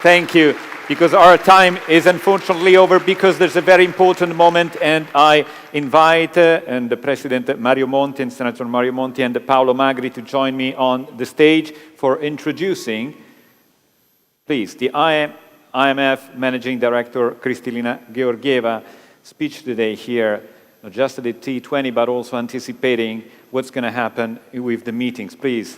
Thank you, because our time is unfortunately over, because there's a very important moment, and I invite and the President Mario Monti and Senator Mario Monti and Paolo Magri to join me on the stage for introducing, please, the IMF Managing Director Kristelina Girgeva speech today here, not just at the T20, but also anticipating what's going to happen with the meetings. Please.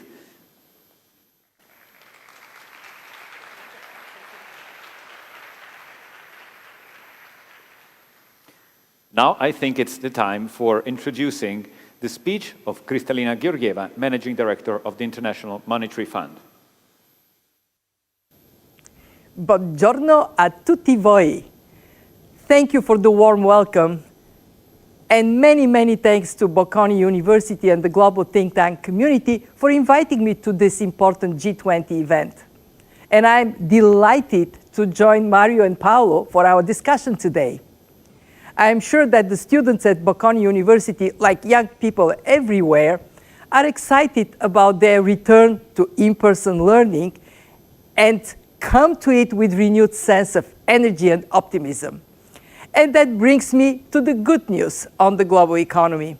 Now, I think it's the time for introducing the speech of Kristelina Girgeva, Managing Director of the International Monetary Fund. Buongiorno a tutti voi. Thank you for the warm welcome, and many, many thanks to Bocconi University and the global think tank community for inviting me to this important G20 event. And I'm delighted to join Mario and Paolo for our discussion today. I am sure that the students at Bocconi University, like young people everywhere, are excited about their return to in-person learning and come to it with renewed sense of energy and optimism. And that brings me to the good news on the global economy.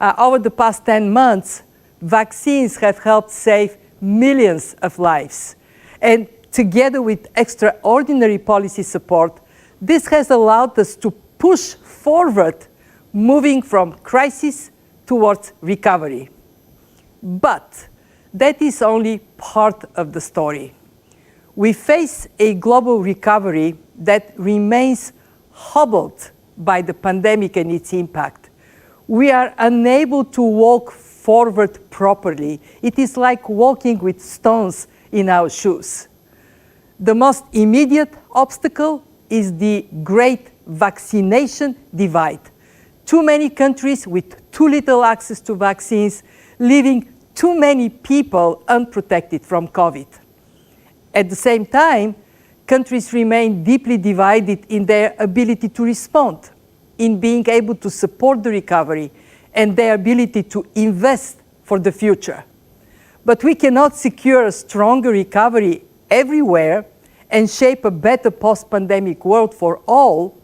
Over the past 10 months, vaccines have helped save millions of lives. And together with extraordinary policy support, this has allowed us to push forward, moving from crisis towards recovery. But that is only part of the story. We face a global recovery that remains hobbled by the pandemic and its impact. We are unable to walk forward properly. It is like walking with stones in our shoes. The most immediate obstacle is the great vaccination divide. Too many countries with too little access to vaccines, leaving too many people unprotected from COVID. At the same time, countries remain deeply divided in their ability to respond, in being able to support the recovery, and their ability to invest for the future. But we cannot secure a stronger recovery everywhere and shape a better post-pandemic world for all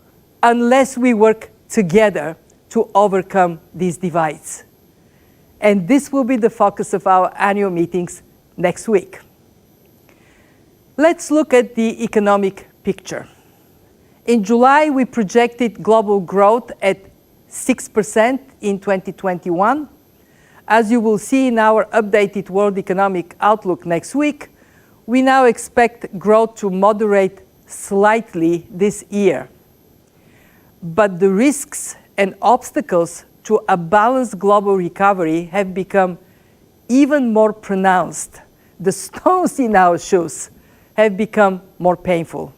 unless we work together to overcome these divides. And this will be the focus of our annual meetings next week. Let's look at the economic picture. In July, we projected global growth at 6% in 2021. As you will see in our updated World Economic Outlook next week, we now expect growth to moderate slightly this year. But the risks and obstacles to a balanced global recovery have become even more pronounced. The stones in our shoes have become more painful.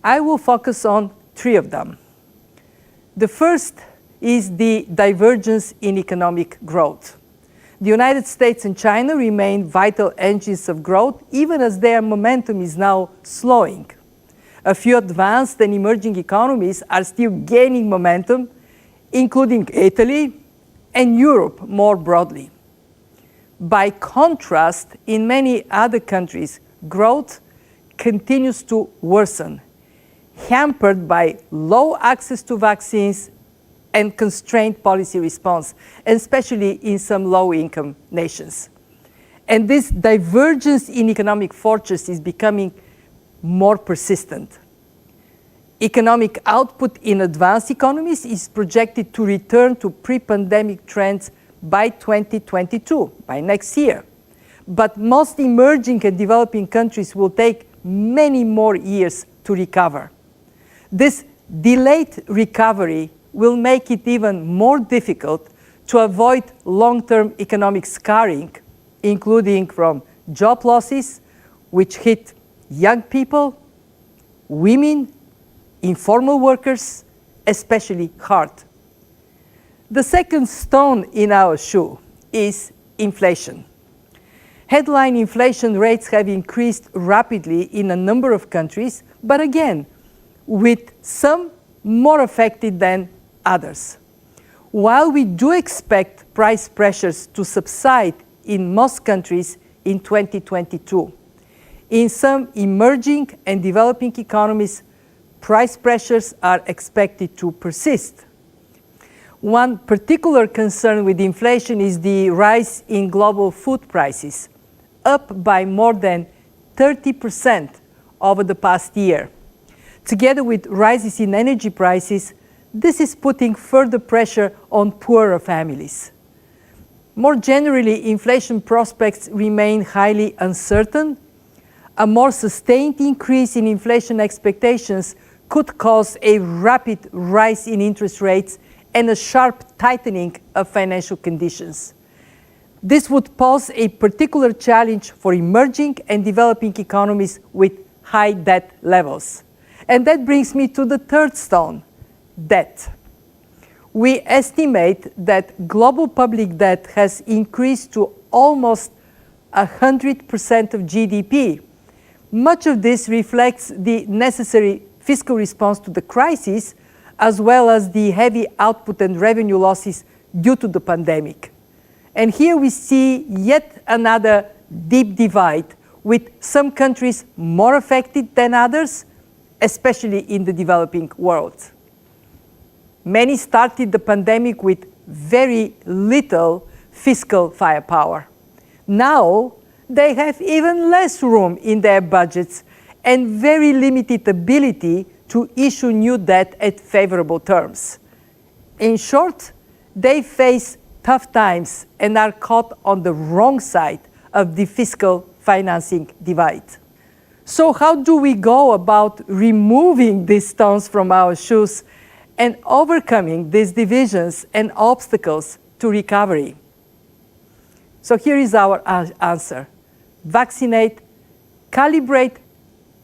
I will focus on three of them. The first is the divergence in economic growth. The United States and China remain vital engines of growth, even as their momentum is now slowing. A few advanced and emerging economies are still gaining momentum, including Italy and Europe more broadly. By contrast, in many other countries, growth continues to worsen, hampered by low access to vaccines and constrained policy response, especially in some low-income nations. And this divergence in economic fortunes is becoming more persistent. Economic output in advanced economies is projected to return to pre-pandemic trends by 2022, by next year. But most emerging and developing countries will take many more years to recover. This delayed recovery will make it even more difficult to avoid long-term economic scarring, including from job losses, which hit young people, women, informal workers, especially hard. The second stone in our shoe is inflation. Headline inflation rates have increased rapidly in a number of countries, but again, with some more affected than others. While we do expect price pressures to subside in most countries in 2022, In some emerging and developing economies, price pressures are expected to persist. One particular concern with inflation is the rise in global food prices, up by more than 30% over the past year. Together with rises in energy prices, this is putting further pressure on poorer families. More generally, inflation prospects remain highly uncertain. A more sustained increase in inflation expectations could cause a rapid rise in interest rates and a sharp tightening of financial conditions. This would pose a particular challenge for emerging and developing economies with high debt levels. And that brings me to the third stone, debt. We estimate that global public debt has increased to almost 100% of GDP. Much of this reflects the necessary fiscal response to the crisis, as well as the heavy output and revenue losses due to the pandemic. And here we see yet another deep divide, with some countries more affected than others, especially in the developing world. Many started the pandemic with very little fiscal firepower. Now, they have even less room in their budgets and very limited ability to issue new debt at favorable terms. In short, they face tough times and are caught on the wrong side of the fiscal financing divide. So how do we go about removing these stones from our shoes and overcoming these divisions and obstacles to recovery? So here is our answer. Vaccinate, calibrate,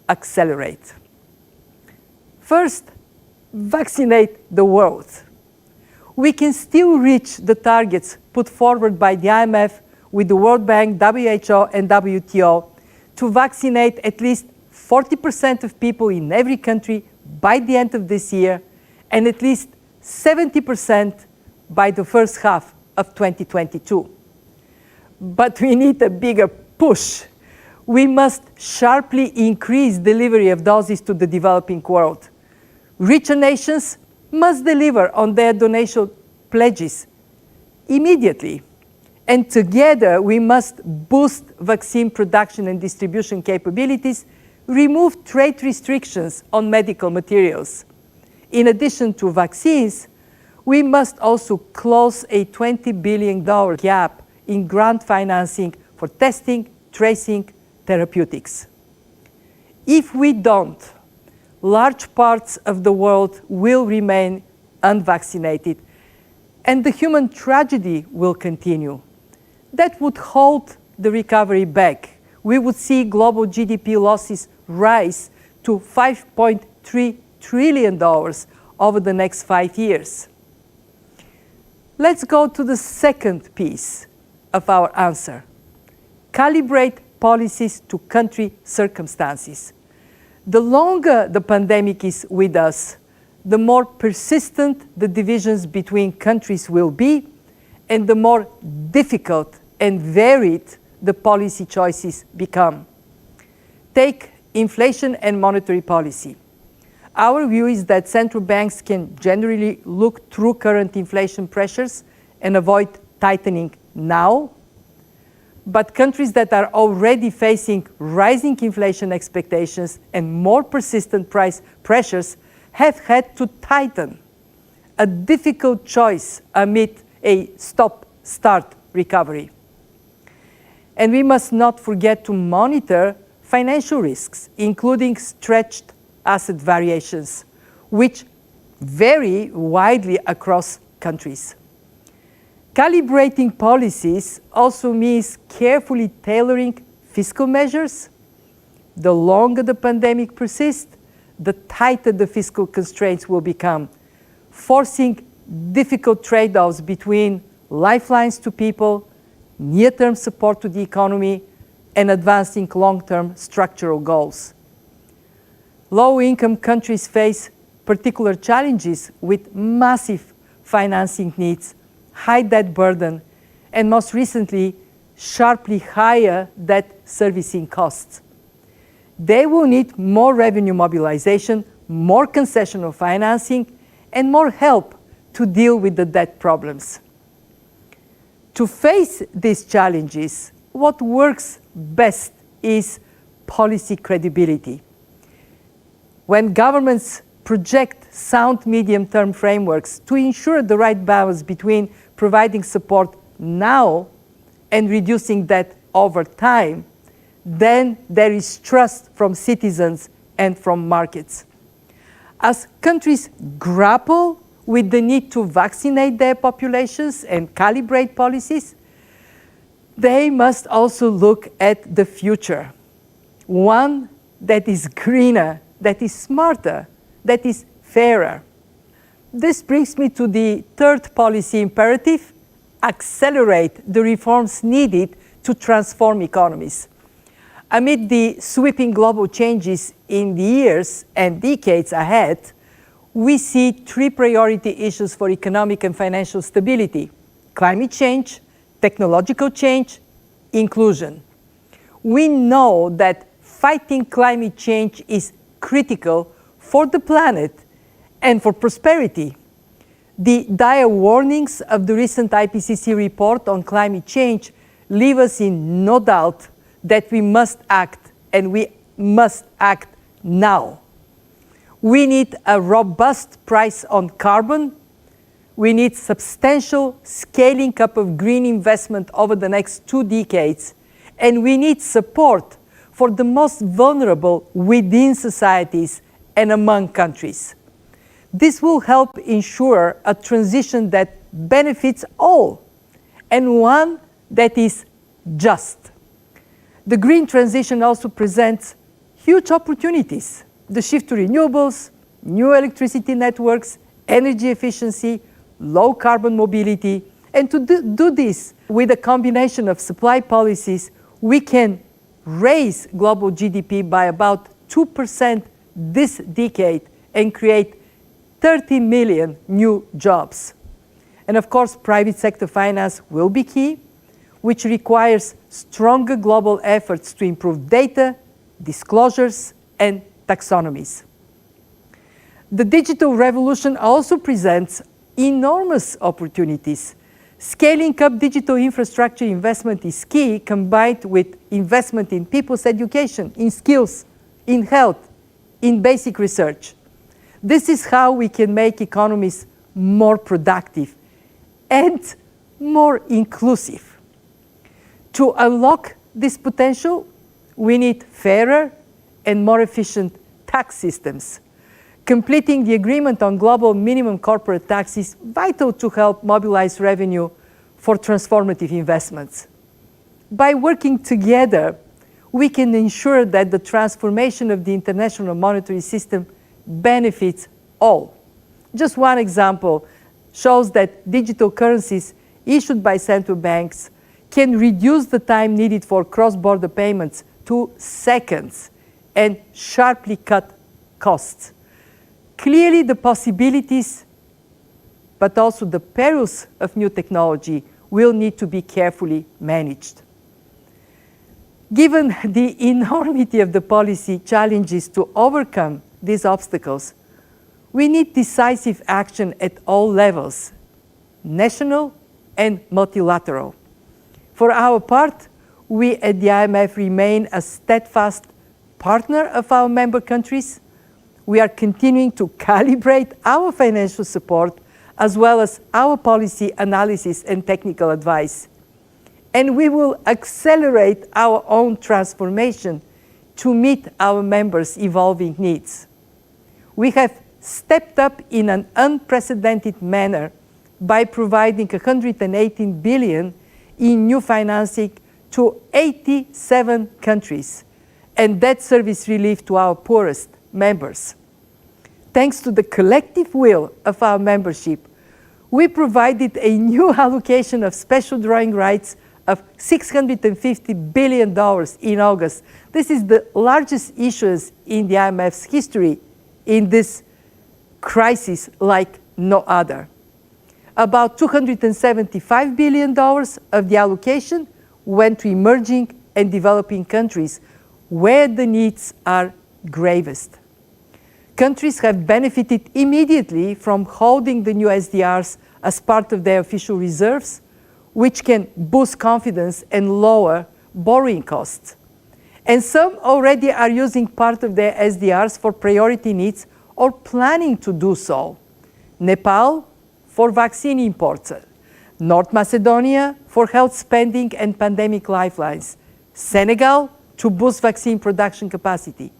accelerate. First, vaccinate the world. We can still reach the targets put forward by the IMF with the World Bank, WHO, and WTO to vaccinate at least 40% of people in every country by the end of this year and at least 70% by the first half of 2022. But we need a bigger push. We must sharply increase delivery of doses to the developing world. Richer nations must deliver on their donation pledges immediately. And together we must boost vaccine production and distribution capabilities, remove trade restrictions on medical materials. In addition to vaccines, we must also close a $20 billion gap in grant financing for testing, tracing, therapeutics. If we don't, large parts of the world will remain unvaccinated, and the human tragedy will continue. That would hold the recovery back. We would see global GDP losses rise to $5.3 trillion over the next 5 years. Let's go to the second piece of our answer. Calibrate policies to country circumstances. The longer the pandemic is with us, the more persistent the divisions between countries will be, and the more difficult and varied the policy choices become. Take inflation and monetary policy. Our view is that central banks can generally look through current inflation pressures and avoid tightening now. But countries that are already facing rising inflation expectations and more persistent price pressures have had to tighten, a difficult choice amid a stop-start recovery. And we must not forget to monitor financial risks, including stretched asset variations, which vary widely across countries. Calibrating policies also means carefully tailoring fiscal measures. The longer the pandemic persists, the tighter the fiscal constraints will become, forcing difficult trade-offs between lifelines to people, near-term support to the economy, and advancing long-term structural goals. Low-income countries face particular challenges with massive financing needs, high debt burden, and most recently, sharply higher debt servicing costs. they will need more revenue mobilization, more concessional financing, and more help to deal with the debt problems. To face these challenges, what works best is policy credibility. When governments project sound medium-term frameworks to ensure the right balance between providing support now and reducing debt over time, then there is trust from citizens and from markets. As countries grapple with the need to vaccinate their populations and calibrate policies, they must also look at the future. One that is greener, that is smarter, that is fairer. This brings me to the third policy imperative: accelerate the reforms needed to transform economies. Amid the sweeping global changes in the years and decades ahead, we see three priority issues for economic and financial stability: climate change, technological change, inclusion. We know that fighting climate change is critical for the planet and for prosperity. The dire warnings of the recent IPCC report on climate change leave us in no doubt that we must act, and we must act now. We need a robust price on carbon. We need substantial scaling up of green investment over the next 2 decades. And we need support for the most vulnerable within societies and among countries. This will help ensure a transition that benefits all, and one that is just. The green transition also presents huge opportunities: the shift to renewables, new electricity networks, energy efficiency, low carbon mobility. And to do this with a combination of supply policies, we can raise global GDP by about 2% this decade and create 30 million new jobs. And of course, private sector finance will be key, which requires stronger global efforts to improve data, disclosures, and taxonomies. The digital revolution also presents enormous opportunities. Scaling up digital infrastructure investment is key, combined with investment in people's education, in skills, in health, in basic research. This is how we can make economies more productive and more inclusive. To unlock this potential, we need fairer and more efficient tax systems. Completing the agreement on global minimum corporate tax is vital to help mobilize revenue for transformative investments. By working together, we can ensure that the transformation of the international monetary system benefits all. Just one example shows that digital currencies issued by central banks can reduce the time needed for cross-border payments to seconds and sharply cut costs. Clearly, the possibilities, but also the perils of new technology will need to be carefully managed. Given the enormity of the policy challenges to overcome these obstacles, we need decisive action at all levels, national and multilateral. For our part, we at the IMF remain a steadfast partner of our member countries. We are continuing to calibrate our financial support as well as our policy analysis and technical advice. And we will accelerate our own transformation to meet our members' evolving needs. We have stepped up in an unprecedented manner by providing 118 billion in new financing to 87 countries and debt service relief to our poorest members. Thanks to the collective will of our membership, we provided a new allocation of special drawing rights of $650 billion in August. This is the largest issuance in the IMF's history in this crisis like no other. About $275 billion of the allocation went to emerging and developing countries, where the needs are gravest. Countries have benefited immediately from holding the new SDRs as part of their official reserves, which can boost confidence and lower borrowing costs. And some already are using part of their SDRs for priority needs or planning to do so. Nepal for vaccine imports, North Macedonia for health spending and pandemic lifelines, Senegal to boost vaccine production capacity,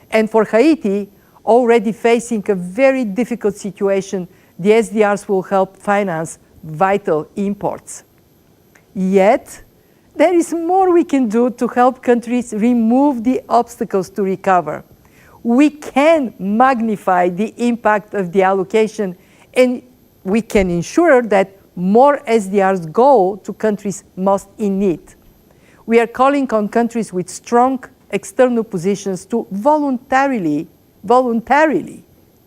and for Haiti, already facing a very difficult situation, the SDRs will help finance vital imports. Yet, there is more we can do to help countries remove the obstacles to recover. We can magnify the impact of the allocation, and we can ensure that more SDRs go to countries most in need. We are calling on countries with strong external positions to voluntarily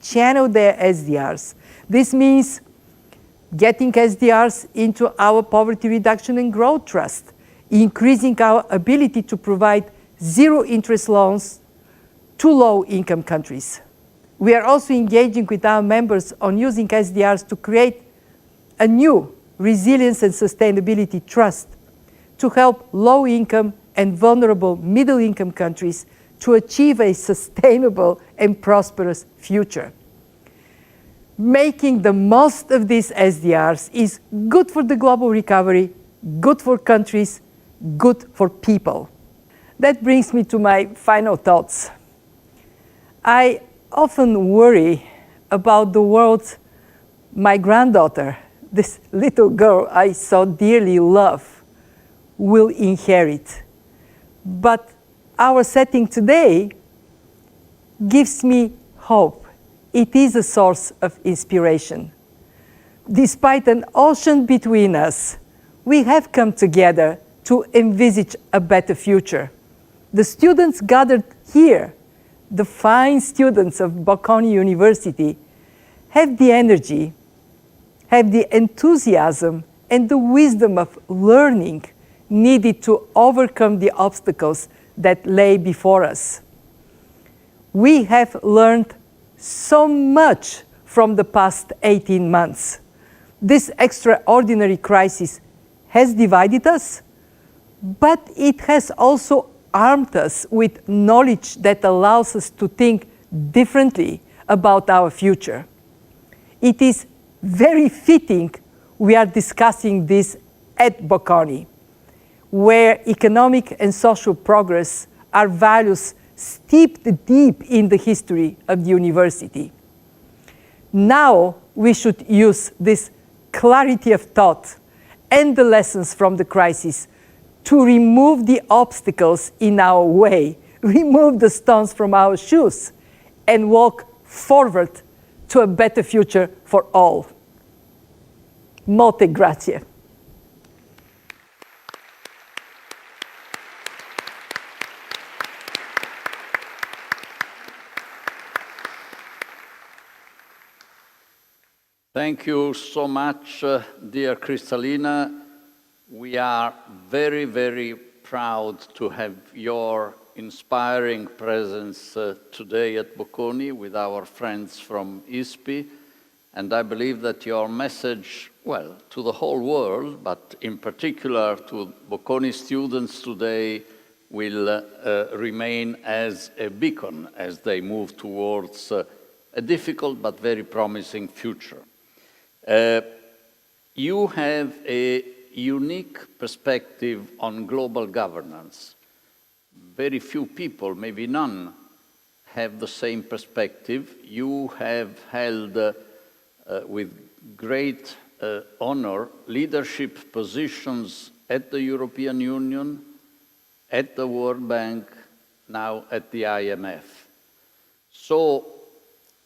channel their SDRs. This means getting SDRs into our poverty reduction and growth trust, increasing our ability to provide zero-interest loans to low-income countries. We are also engaging with our members on using SDRs to create a new resilience and sustainability trust to help low-income and vulnerable middle-income countries to achieve a sustainable and prosperous future. Making the most of these SDRs is good for the global recovery, good for countries, good for people. That brings me to my final thoughts. I often worry about the world my granddaughter, this little girl I so dearly love, will inherit. But our setting today gives me hope. It is a source of inspiration. Despite an ocean between us, we have come together to envisage a better future. The students gathered here, the fine students of Bocconi University, have the energy, have the enthusiasm, and the wisdom of learning needed to overcome the obstacles that lay before us. We have learned so much from the past 18 months. This extraordinary crisis has divided us, but it has also armed us with knowledge that allows us to think differently about our future. It is very fitting we are discussing this at Bocconi, where economic and social progress are values steeped deep in the history of the university. Now we should use this clarity of thought and the lessons from the crisis to remove the obstacles in our way, remove the stones from our shoes, and walk forward to a better future for all. Molte grazie. Thank you so much, dear Kristelina. We are very, very proud to have your inspiring presence today at Bocconi with our friends from ISPI. And I believe that your message, well, to the whole world, but in particular to Bocconi students today, will remain as a beacon as they move towards a difficult but very promising future. You have a unique perspective on global governance. Very few people, maybe none, have the same perspective. You have held, with great honor, leadership positions at the European Union, at the World Bank, now at the IMF. So,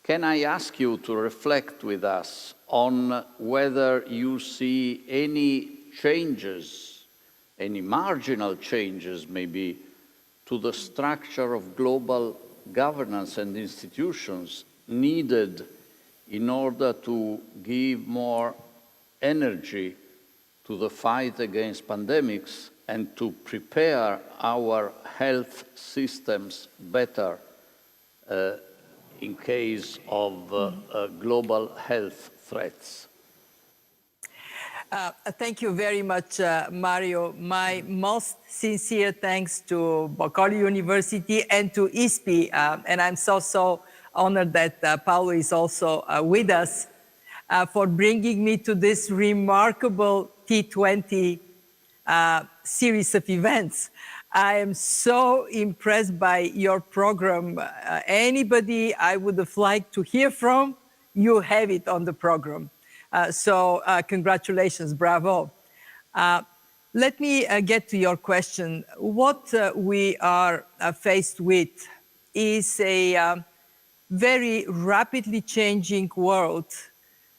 can I ask you to reflect with us on whether you see any changes, any marginal changes maybe, to the structure of global governance and institutions needed in order to give more energy to the fight against pandemics and to prepare our health systems better in case of global health threats? Thank you very much, Mario. My most sincere thanks to Boccoli University and to ISPI, and I'm so honored that Paolo is also with us for bringing me to this remarkable T20 series of events. I am so impressed by your program. Anybody I would have liked to hear from, you have it on the program. So congratulations, bravo. Let me get to your question. What we are faced with is a very rapidly changing world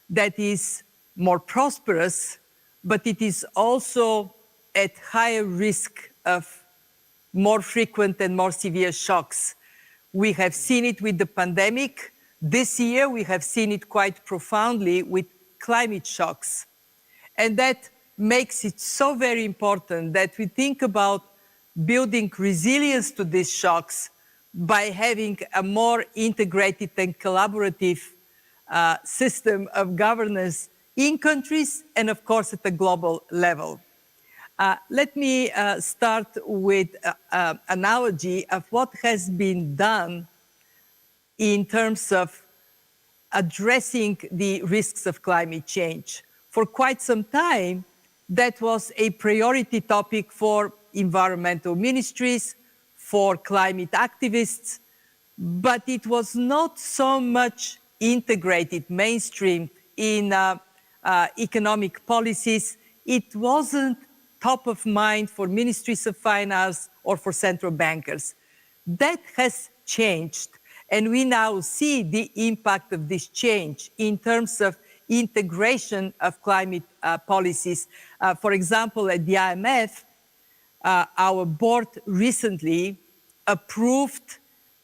that is more prosperous, but it is also at higher risk of more frequent and more severe shocks. We have seen it with the pandemic. This year, we have seen it quite profoundly with climate shocks. And that makes it so very important that we think about building resilience to these shocks by having a more integrated and collaborative system of governance in countries and, of course, at the global level. Let me start with an analogy of what has been done in terms of addressing the risks of climate change. For quite some time, that was a priority topic for environmental ministries, for climate activists, but it was not so much integrated, mainstream in economic policies. It wasn't top of mind for ministries of finance or for central bankers. That has changed. And we now see the impact of this change in terms of integration of climate policies. For example, at the IMF, our board recently approved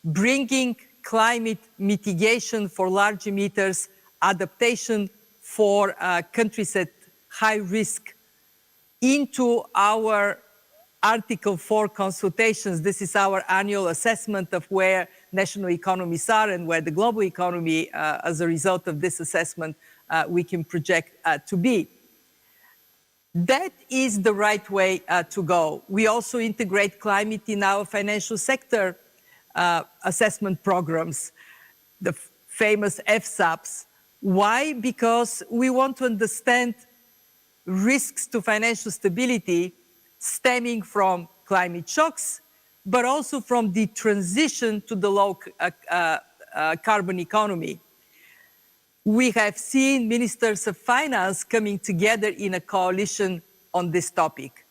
bringing climate mitigation for large emitters, adaptation for countries at high risk into our Article 4 consultations. This is our annual assessment of where national economies are and where the global economy, as a result of this assessment, we can project to be. That is the right way to go. We also integrate climate in our financial sector assessment programs, the famous FSAPs. Why? Because we want to understand risks to financial stability stemming from climate shocks, but also from the transition to the low carbon economy. We have seen ministers of finance coming together in a coalition on this topic.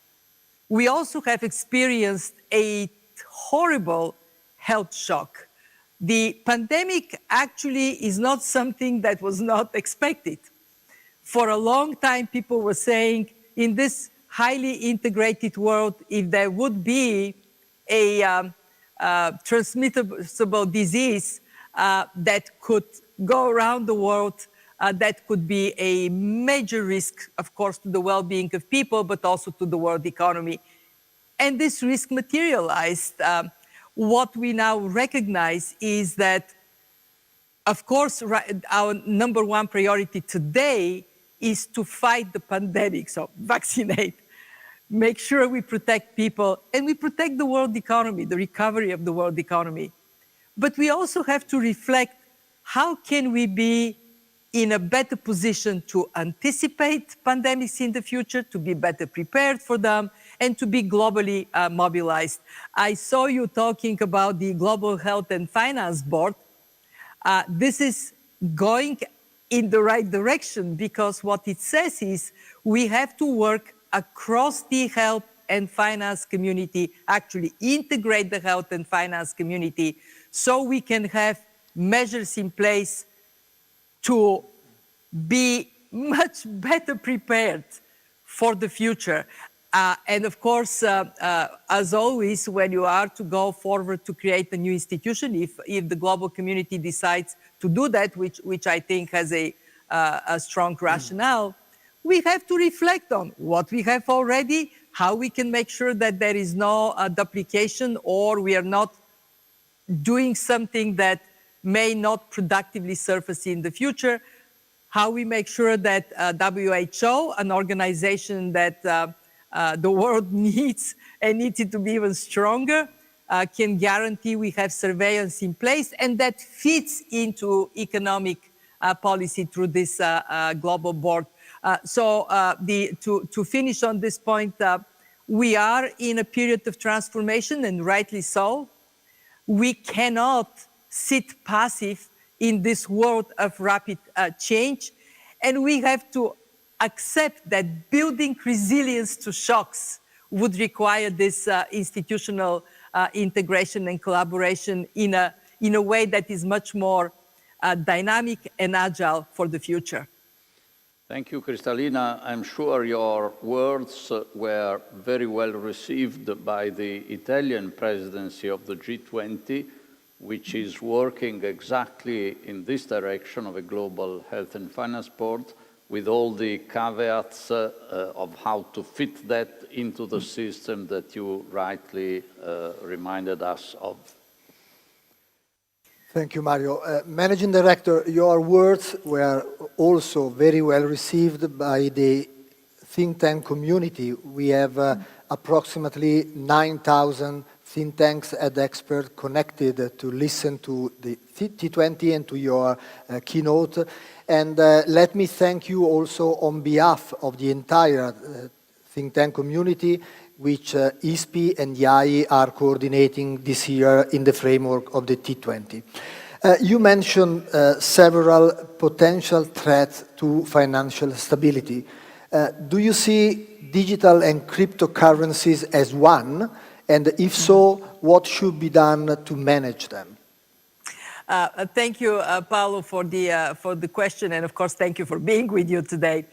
We also have experienced a horrible health shock. The pandemic actually is not something that was not expected. For a long time, people were saying, in this highly integrated world, if there would be a transmissible disease that could go around the world, that could be a major risk, of course, to the well-being of people, but also to the world economy. And this risk materialized. What we now recognize is that, of course, our number one priority today is to fight the pandemic, so vaccinate, make sure we protect people, and we protect the world economy, the recovery of the world economy. But we also have to reflect, how can we be in a better position to anticipate pandemics in the future, to be better prepared for them, and to be globally mobilized. I saw you talking about the Global Health and Finance Board. This is going in the right direction, because what it says is we have to work across the health and finance community, actually integrate the health and finance community, so we can have measures in place to be much better prepared for the future. And of course, as always, when you are to go forward to create a new institution, if the global community decides to do that, which I think has a strong rationale, we have to reflect on what we have already, how we can make sure that there is no duplication or we are not doing something that may not productively surface in the future, how we make sure that WHO, an organization that the world needs and needs it to be even stronger, can guarantee we have surveillance in place, and that fits into economic policy through this global board. To finish on this point, we are in a period of transformation, and rightly so. We cannot sit passive in this world of rapid change, and we have to accept that building resilience to shocks would require this institutional integration and collaboration in a way that is much more dynamic and agile for the future. Thank you, Kristelina. I'm sure your words were very well received by the Italian presidency of the G20, which is working exactly in this direction of a global health and finance board, with all the caveats of how to fit that into the system that you rightly reminded us of. Thank you, Mario. Managing Director, your words were also very well received by the think tank community. We have approximately 9,000 think tanks and experts connected to listen to the T20 and to your keynote. And let me thank you also on behalf of the entire think tank community, which ISPI and IAI are coordinating this year in the framework of the T20. You mentioned several potential threats to financial stability. Do you see digital and cryptocurrencies as one? And if so, what should be done to manage them? Thank you, Paolo, for the question, and of course, thank you for being with you today.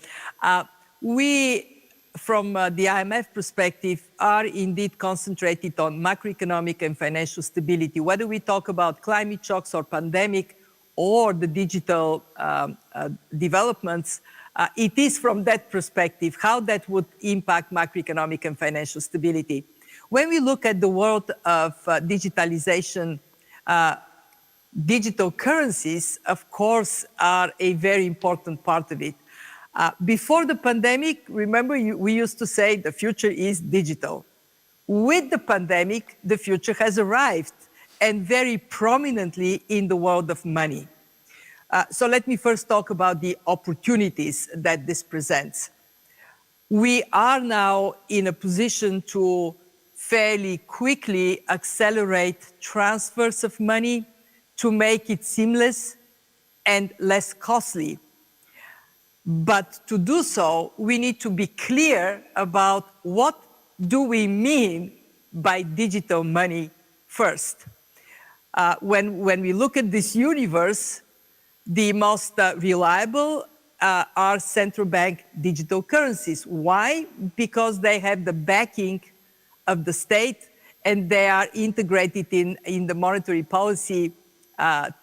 We, from the IMF perspective, are indeed concentrated on macroeconomic and financial stability. Whether we talk about climate shocks or pandemic or the digital developments, it is from that perspective how that would impact macroeconomic and financial stability. When we look at the world of digitalization, digital currencies, of course, are a very important part of it. Before the pandemic, remember, we used to say the future is digital. With the pandemic, the future has arrived, and very prominently in the world of money. So let me first talk about the opportunities that this presents. We are now in a position to fairly quickly accelerate transfers of money to make it seamless and less costly. But to do so, we need to be clear about what do we mean by digital money first. When we look at this universe, the most reliable are central bank digital currencies. Why? Because they have the backing of the state and they are integrated in the monetary policy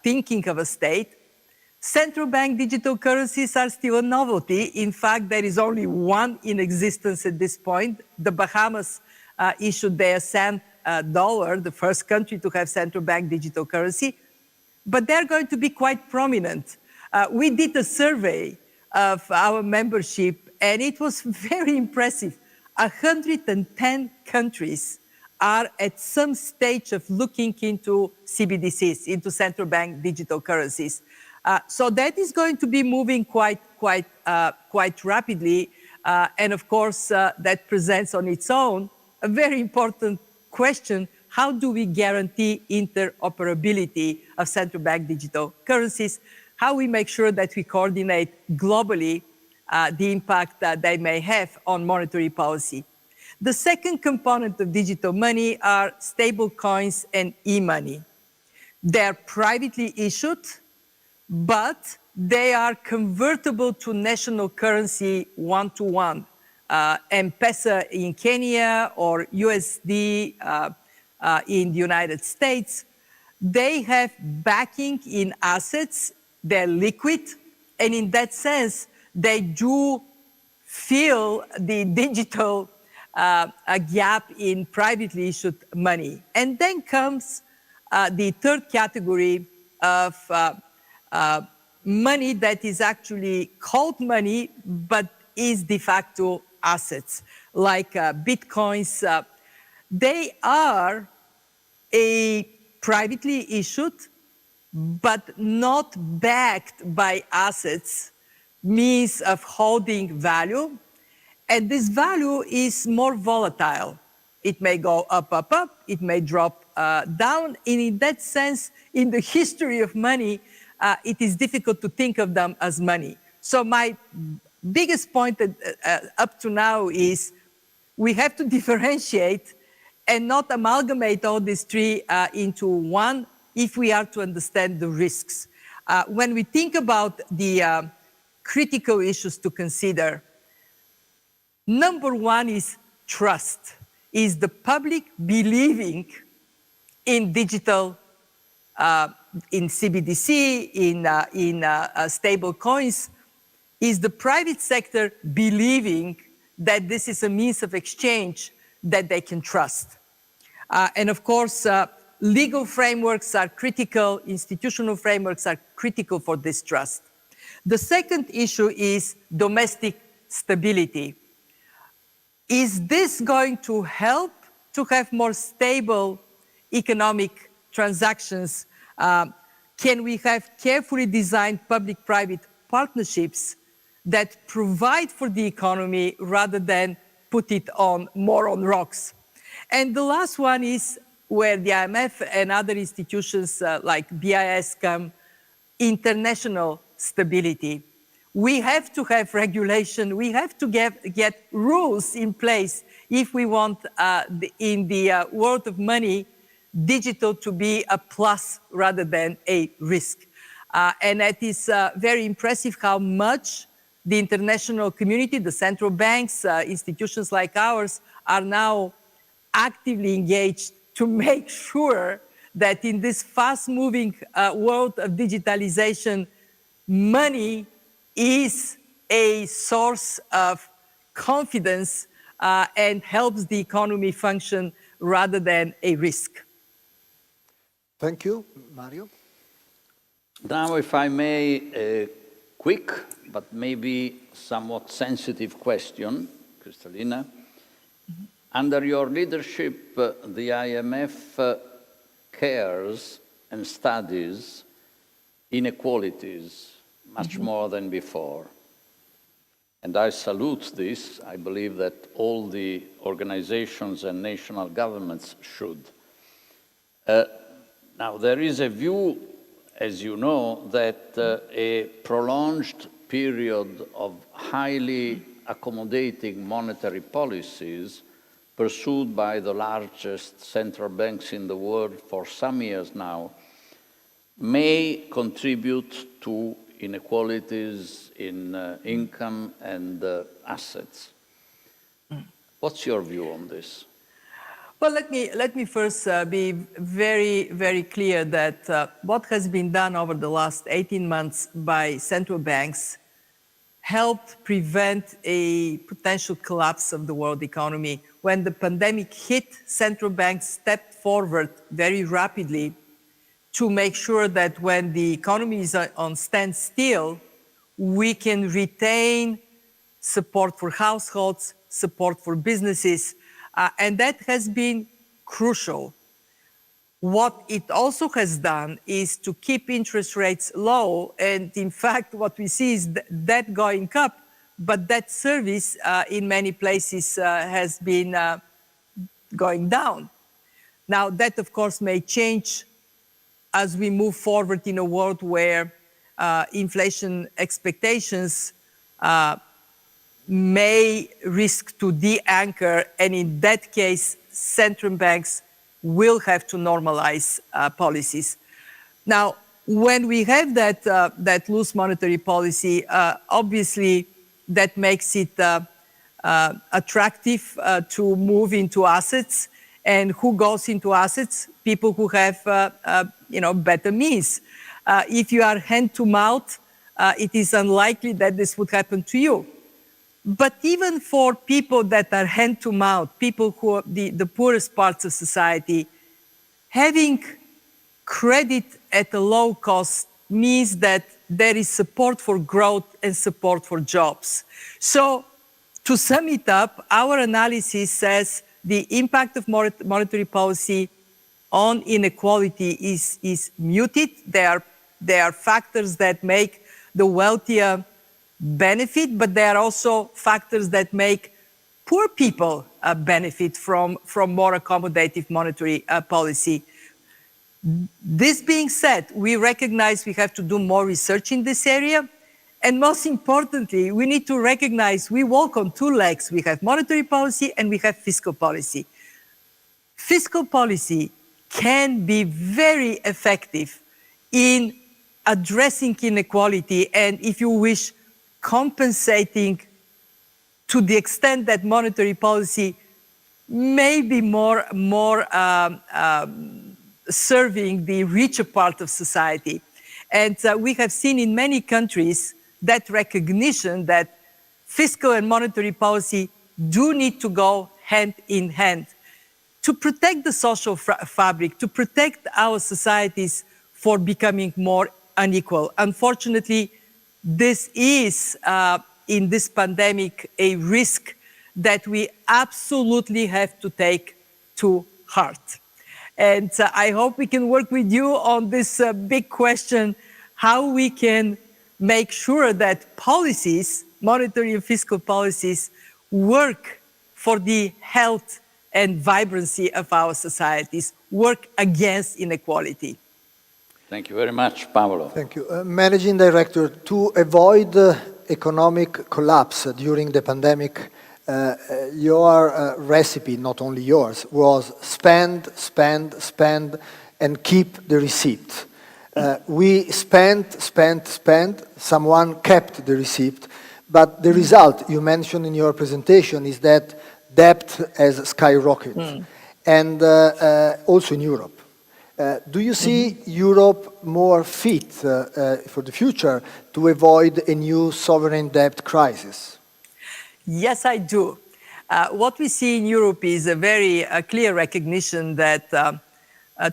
thinking of a state. Central bank digital currencies are still a novelty. In fact, there is only one in existence at this point. The Bahamas issued their cent dollar, the first country to have central bank digital currency, but they're going to be quite prominent. We did a survey of our membership, and it was very impressive. 110 countries are at some stage of looking into CBDCs, into central bank digital currencies. So that is going to be moving quite rapidly. And of course, that presents on its own a very important question. How do we guarantee interoperability of central bank digital currencies? How we make sure that we coordinate globally the impact that they may have on monetary policy. The second component of digital money are stable coins and e-money. They're privately issued, but they are convertible to national currency one-to-one. M-Pesa in Kenya or USD in the United States. They have backing in assets, they're liquid, and in that sense, they do fill the digital a gap in privately issued money. And then comes the third category of money that is actually called money, but is de facto assets, like bitcoins. They are a privately issued, but not backed by assets, means of holding value. And this value is more volatile. It may go up, up, up. It may drop down. And in that sense, in the history of money, it is difficult to think of them as money. So my biggest point up to now is we have to differentiate and not amalgamate all these three into one if we are to understand the risks. When we think about the critical issues to consider, number one is trust. Is the public believing in digital, in CBDC, in stable coins? Is the private sector believing that this is a means of exchange that they can trust? And of course, legal frameworks are critical, institutional frameworks are critical for this trust. The second issue is domestic stability. Is this going to help to have more stable economic transactions? Can we have carefully designed public-private partnerships that provide for the economy rather than put it more on rocks? And the last one is where the IMF and other institutions like BIS come, international stability. We have to have regulation. We have to get rules in place if we want, in the world of money, digital to be a plus rather than a risk. And it is very impressive how much the international community, the central banks, institutions like ours, are now actively engaged to make sure that in this fast-moving world of digitalization, money is a source of confidence and helps the economy function rather than a risk. Thank you. Mario? Now, if I may, a quick but maybe somewhat sensitive question, Kristelina. Mm-hmm. Under your leadership, the IMF cares and studies inequalities much more than before. And I salute this. I believe that all the organizations and national governments should. Now, there is a view, as you know, that a prolonged period of highly accommodating monetary policies pursued by the largest central banks in the world for some years now may contribute to inequalities in income and assets. What's your view on this? Well, let me first be very, very clear that what has been done over the last 18 months by central banks helped prevent a potential collapse of the world economy. When the pandemic hit, central banks stepped forward very rapidly to make sure that when the economy is on standstill, we can retain support for households, support for businesses, and that has been crucial. What it also has done is to keep interest rates low, and in fact, what we see is that going up, but that service in many places has been going down. Now, that of course may change as we move forward in a world where inflation expectations may risk to de-anchor, and in that case, central banks will have to normalize policies. Now, when we have that loose monetary policy, obviously that makes it attractive to move into assets. And who goes into assets? People who have better means. If you are hand to mouth, it is unlikely that this would happen to you. But even for people that are hand to mouth, people who are the poorest parts of society, having credit at a low cost means that there is support for growth and support for jobs. So to sum it up, our analysis says the impact of monetary policy on inequality is muted. There are factors that make the wealthier benefit, but there are also factors that make poor people benefit from more accommodative monetary policy. This being said, we recognize we have to do more research in this area. And most importantly, we need to recognize we walk on two legs. We have monetary policy and we have fiscal policy. Fiscal policy can be very effective in addressing inequality and, if you wish, compensating to the extent that monetary policy may be more serving the richer part of society. And we have seen in many countries that recognition that fiscal and monetary policy do need to go hand in hand to protect the social fabric, to protect our societies for becoming more unequal. Unfortunately, this is, in this pandemic, a risk that we absolutely have to take to heart. And I hope we can work with you on this big question, how we can make sure that policies, monetary and fiscal policies, work for the health and vibrancy of our societies, work against inequality. Thank you very much, Paolo. Thank you. Managing Director, to avoid economic collapse during the pandemic, your recipe, not only yours, was spend, spend, spend, and keep the receipt. We spent, someone kept the receipt, but the result you mentioned in your presentation is that debt has skyrocketed, and also in Europe. Do you see Europe more fit for the future to avoid a new sovereign debt crisis? Yes, I do. What we see in Europe is a very clear recognition that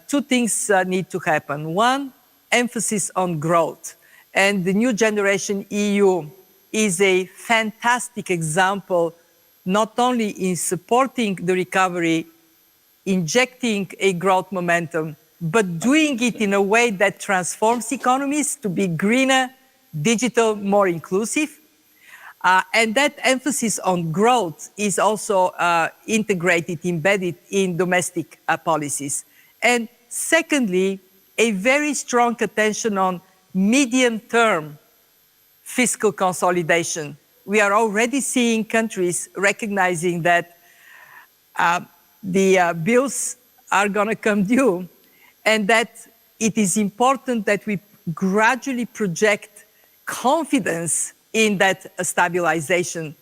two things need to happen. One, emphasis on growth. And the new generation EU is a fantastic example, not only in supporting the recovery, injecting a growth momentum, but doing it in a way that transforms economies to be greener, digital, more inclusive. And that emphasis on growth is also integrated, embedded in domestic policies. And secondly, a very strong attention on medium-term fiscal consolidation. We are already seeing countries recognizing that the bills are going to come due, and that it is important that we gradually project confidence in that stabilization.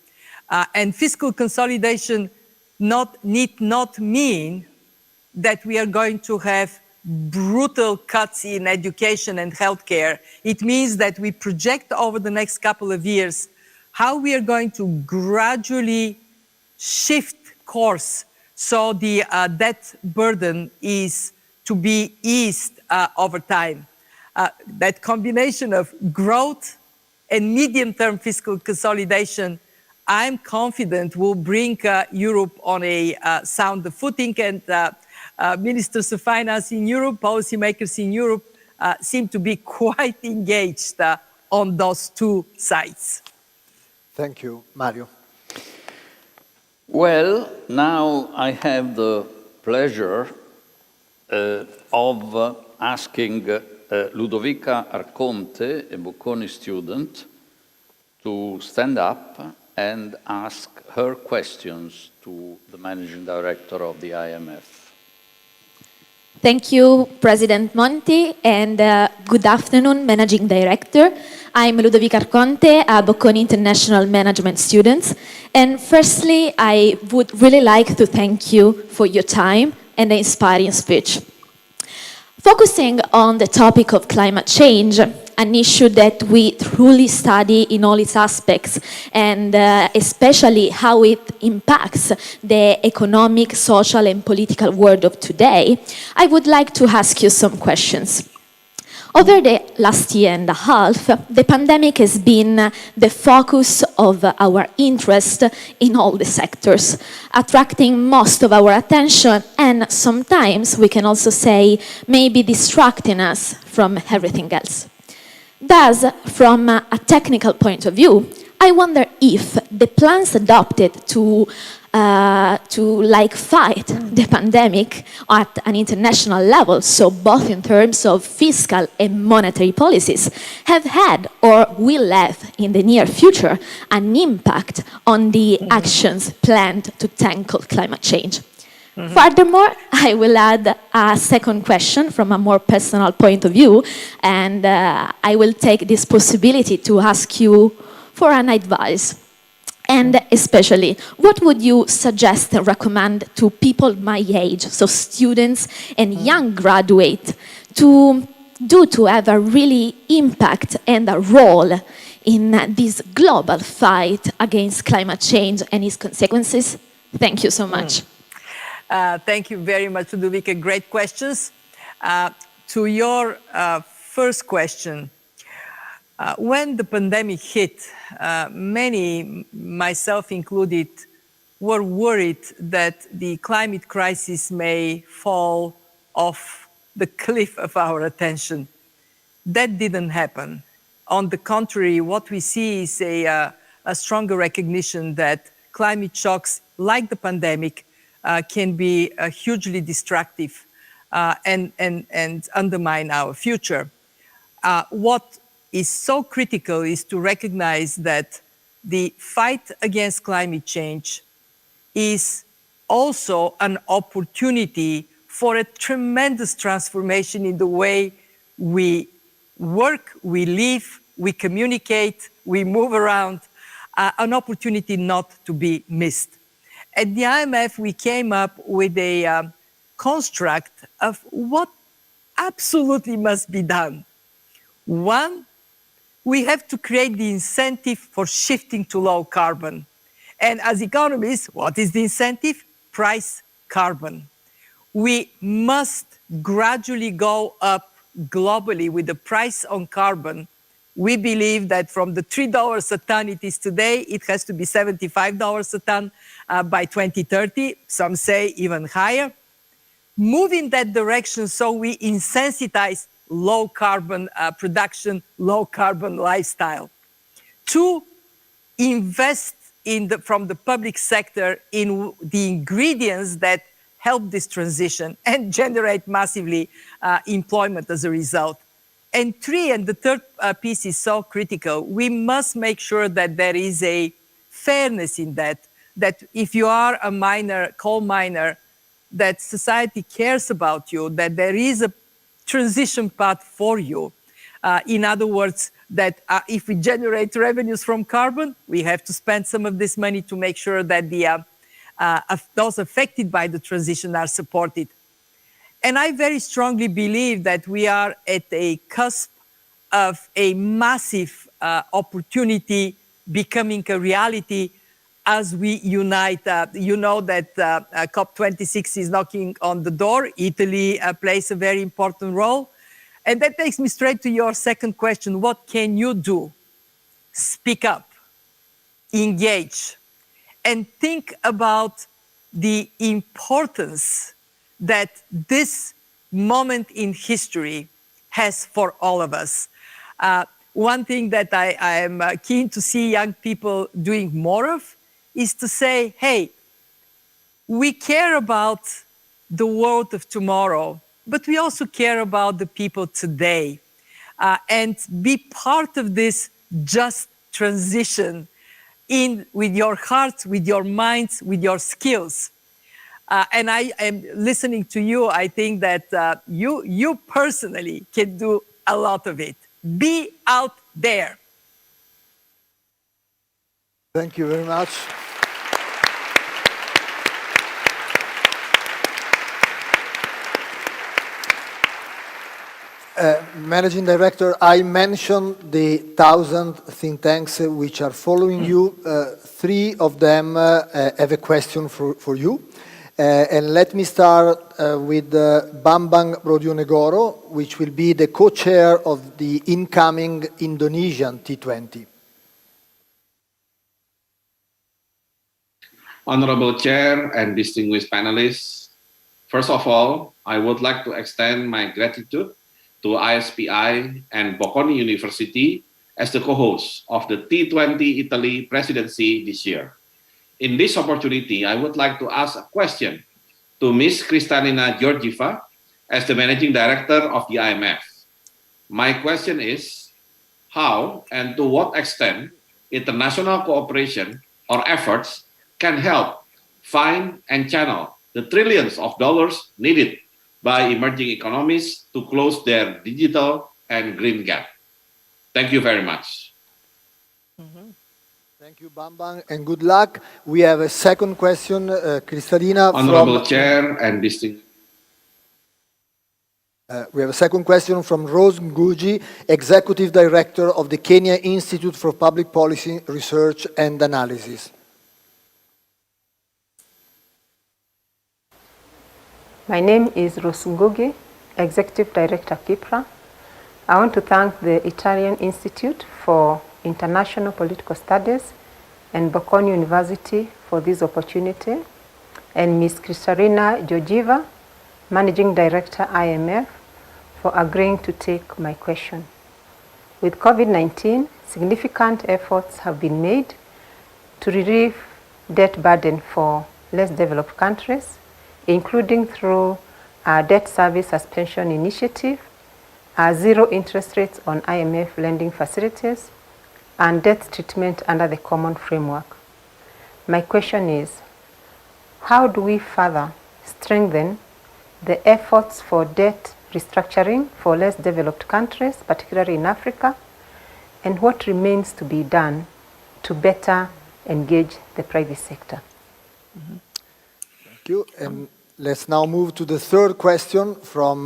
And fiscal consolidation need not mean that we are going to have brutal cuts in education and healthcare. It means that we project over the next couple of years how we are going to gradually shift course so the debt burden is to be eased over time. That combination of growth and medium-term fiscal consolidation, I'm confident will bring Europe on a sounder footing, and ministers of finance in Europe, policymakers in Europe seem to be quite engaged on those two sides. Thank you, Mario. Well, now I have the pleasure of asking Ludovica Arconte, a Bocconi student, to stand up and ask her questions to the Managing Director of the IMF. Thank you, President Monti, and good afternoon, Managing Director. I'm Ludovica Arconte, a Bocconi International Management student. And firstly, I would really like to thank you for your time and the inspiring speech. Focusing on the topic of climate change, an issue that we truly study in all its aspects, and especially how it impacts the economic, social, and political world of today, I would like to ask you some questions. Over the last year and a half, the pandemic has been the focus of our interest in all the sectors, attracting most of our attention, and sometimes we can also say maybe distracting us from everything else. Thus, from a technical point of view, I wonder if the plans adopted to fight the pandemic at an international level, so both in terms of fiscal and monetary policies, have had or will have in the near future an impact on the actions planned to tackle climate change. Furthermore, I will add a second question from a more personal point of view, and I will take this possibility to ask you for an advice. And especially, what would you suggest and recommend to people my age, so students and young graduates, to do to have a really impact and a role in this global fight against climate change and its consequences? Thank you so much. Thank you very much, Ludovica. Great questions. To your first question, when the pandemic hit, many, myself included, were worried that the climate crisis may fall off the cliff of our attention. That didn't happen. On the contrary, what we see is a stronger recognition that climate shocks like the pandemic can be hugely destructive and undermine our future. What is so critical is to recognize that the fight against climate change is also an opportunity for a tremendous transformation in the way we work, we live, we communicate, we move around, an opportunity not to be missed. At the IMF, we came up with a construct of what absolutely must be done. One, we have to create the incentive for shifting to low carbon. And as economists, what is the incentive? Price carbon. We must gradually go up globally with the price on carbon. We believe that from the $3 a ton it is today, it has to be $75 a ton by 2030. Some say even higher. Move in that direction so we insensitize low carbon production, low carbon lifestyle. Two, invest from the public sector in the ingredients that help this transition and generate massively employment as a result. And three, and the third piece is so critical, we must make sure that there is a fairness in that if you are a miner, coal miner, that society cares about you, that there is a transition path for you. In other words, that if we generate revenues from carbon, we have to spend some of this money to make sure that those affected by the transition are supported. And I very strongly believe that we are at a cusp of a massive opportunity becoming a reality as we unite. You know that COP26 is knocking on the door. Italy plays a very important role. And that takes me straight to your second question. What can you do? Speak up, engage, and think about the importance that this moment in history has for all of us. One thing that I am keen to see young people doing more of is to say, hey, we care about the world of tomorrow, but we also care about the people today, and be part of this just transition with your hearts, with your minds, with your skills. And I am listening to you, I think that you personally can do a lot of it. Be out there. Thank you very much. Managing Director, I mentioned the 1,000 think tanks which are following you. 3 of them have a question for you. And let me start with Bambang Brojonegoro, which will be the co-chair of the incoming Indonesian T20. Honorable Chair and distinguished panelists, first of all, I would like to extend my gratitude to ISPI and Bocconi University as the co-hosts of the T20 Italy presidency this year. In this opportunity, I would like to ask a question to Ms. Kristelina Girgeva as the Managing Director of the IMF. My question is, how and to what extent international cooperation or efforts can help find and channel the trillions of dollars needed by emerging economies to close their digital and green gap? Thank you very much. Thank you, Bambang, and good luck. We have a second question, Kristelina. Honorable Chair and distinguished. We have a second question from Rose Ngugi, Executive Director of the Kenya Institute for Public Policy Research and Analysis. My name is Rose Ngugi, Executive Director, KIPRA. I want to thank the Italian Institute for International Political Studies and Bocconi University for this opportunity, and Ms. Kristelina Girgeva, Managing Director, IMF, for agreeing to take my question. With COVID-19, significant efforts have been made to relieve debt burden for less developed countries, including through our debt service suspension initiative, our zero interest rates on IMF lending facilities, and debt treatment under the common framework. My question is, how do we further strengthen the efforts for debt restructuring for less developed countries, particularly in Africa, and what remains to be done to better engage the private sector? Thank you. And let's now move to the third question from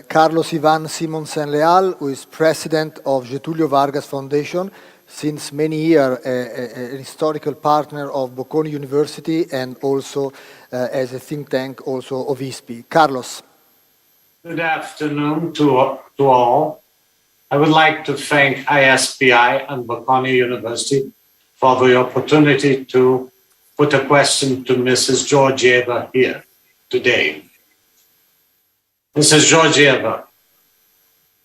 Carlos Ivan Simonsen Leal, who is president of Getulio Vargas Foundation, since many years an historical partner of Bocconi University and also as a think tank also of ISPI. Carlos. Good afternoon to all. I would like to thank ISPI and Bocconi University for the opportunity to put a question to Mrs. Girgeva here today. Mrs. Girgeva,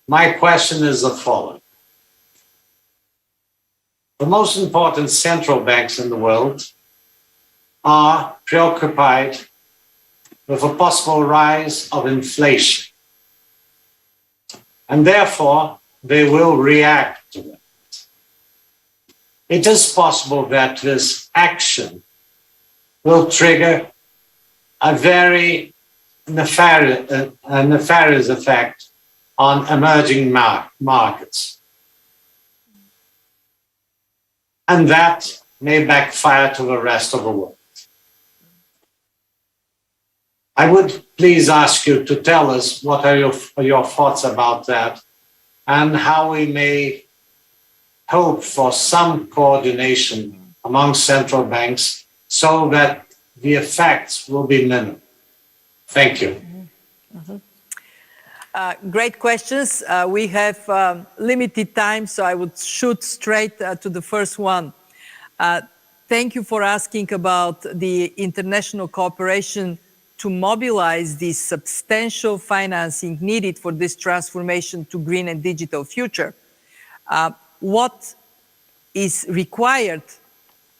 my question is the following. The most important central banks in the world are preoccupied with a possible rise of inflation, and therefore they will react to it. It is possible that this action will trigger a very nefarious effect on emerging markets. And that may backfire to the rest of the world. I would please ask you to tell us what are your thoughts about that and how we may hope for some coordination among central banks so that the effects will be minimal. Thank you. Great questions. We have limited time, so I would shoot straight to the first one. Thank you for asking about the international cooperation to mobilize the substantial financing needed for this transformation to green and digital future. What is required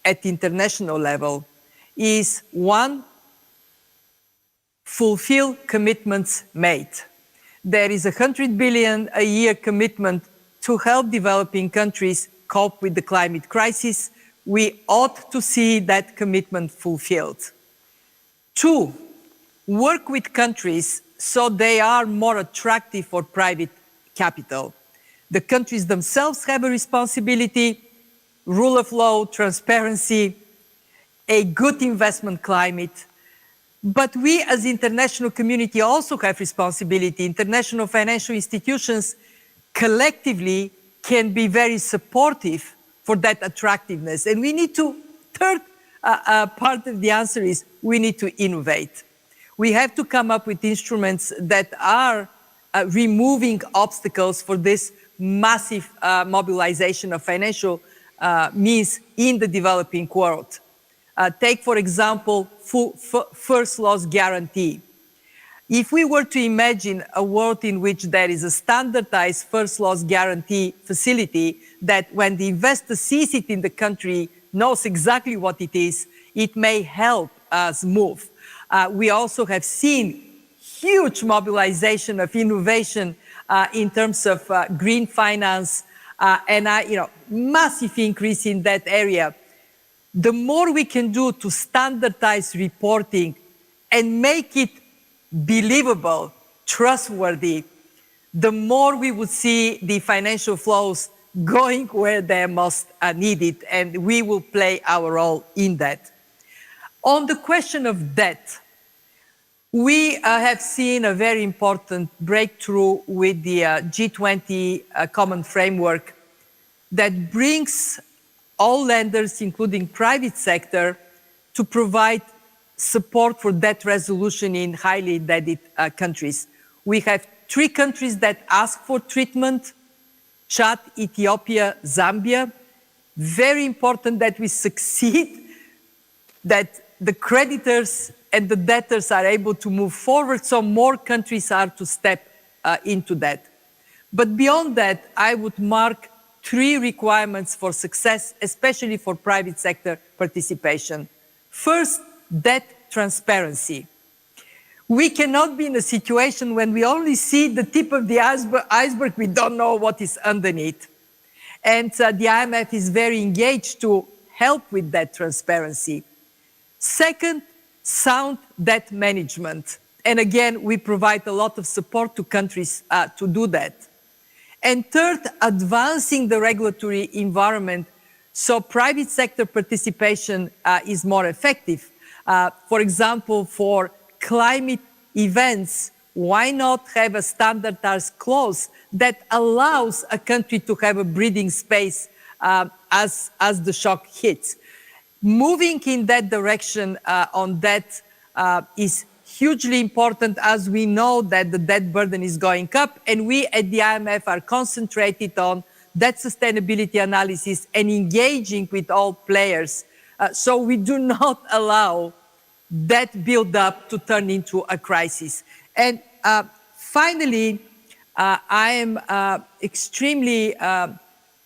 at international level is, one, fulfill commitments made. There is $100 billion a year commitment to help developing countries cope with the climate crisis. We ought to see that commitment fulfilled. Two, work with countries so they are more attractive for private capital. The countries themselves have a responsibility, rule of law, transparency, a good investment climate. But we as international community also have responsibility. International financial institutions collectively can be very supportive for that attractiveness. And we need to, third part of the answer is we need to innovate. We have to come up with instruments that are removing obstacles for this massive mobilization of financial means in the developing world. Take, for example, first loss guarantee. If we were to imagine a world in which there is a standardized first loss guarantee facility that when the investor sees it in the country, knows exactly what it is, it may help us move. We also have seen huge mobilization of innovation in terms of green finance and massive increase in that area. The more we can do to standardize reporting and make it believable, trustworthy, the more we would see the financial flows going where they're most needed, and we will play our role in that. On the question of debt, we have seen a very important breakthrough with the G20 common framework that brings all lenders, including private sector, to provide support for debt resolution in highly indebted countries. We have 3 countries that ask for treatment: Chad, Ethiopia, Zambia. Very important that we succeed, that the creditors and the debtors are able to move forward, so more countries are to step into that. But beyond that, I would mark 3 requirements for success, especially for private sector participation. First, debt transparency. We cannot be in a situation when we only see the tip of the iceberg, we don't know what is underneath. And the IMF is very engaged to help with that transparency. Second, sound debt management. And again, we provide a lot of support to countries to do that. And third, advancing the regulatory environment so private sector participation is more effective. For example, for climate events, why not have a standardized clause that allows a country to have a breathing space as the shock hits? Moving in that direction on debt is hugely important, as we know that the debt burden is going up, and we at the IMF are concentrated on debt sustainability analysis and engaging with all players. So we do not allow debt build-up to turn into a crisis. And finally, I am extremely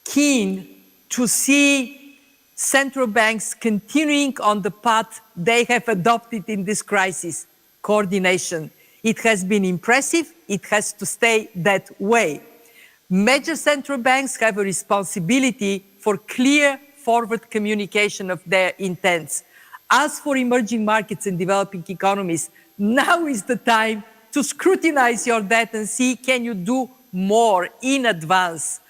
keen to see central banks continuing on the path they have adopted in this crisis: coordination. It has been impressive. It has to stay that way. Major central banks have a responsibility for clear forward communication of their intents. As for emerging markets and developing economies, now is the time to scrutinize your debt and see, can you do more in advance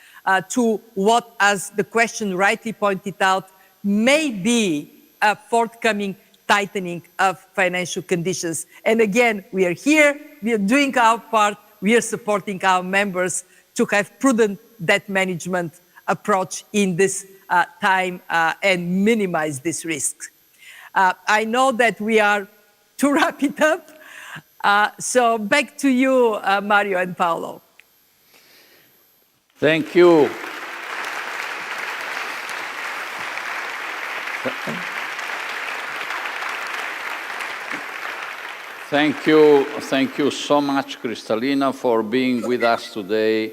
to what, as the question rightly pointed out, may be a forthcoming tightening of financial conditions. And again, we are here, we are doing our part, we are supporting our members to have prudent debt management approach in this time and minimize this risk. I know that we are to wrap it up. So back to you, Mario and Paolo. Thank you. Thank you so much, Kristelina, for being with us today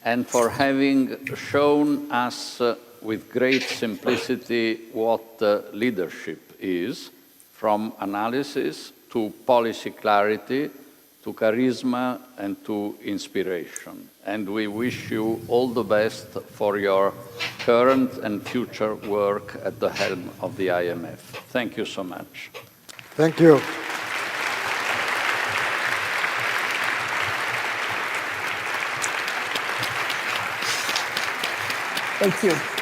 and for having shown us with great simplicity what leadership is, from analysis to policy clarity, to charisma and to inspiration. And we wish you all the best for your current and future work at the helm of the IMF. Thank you so much. Thank you. Thank you.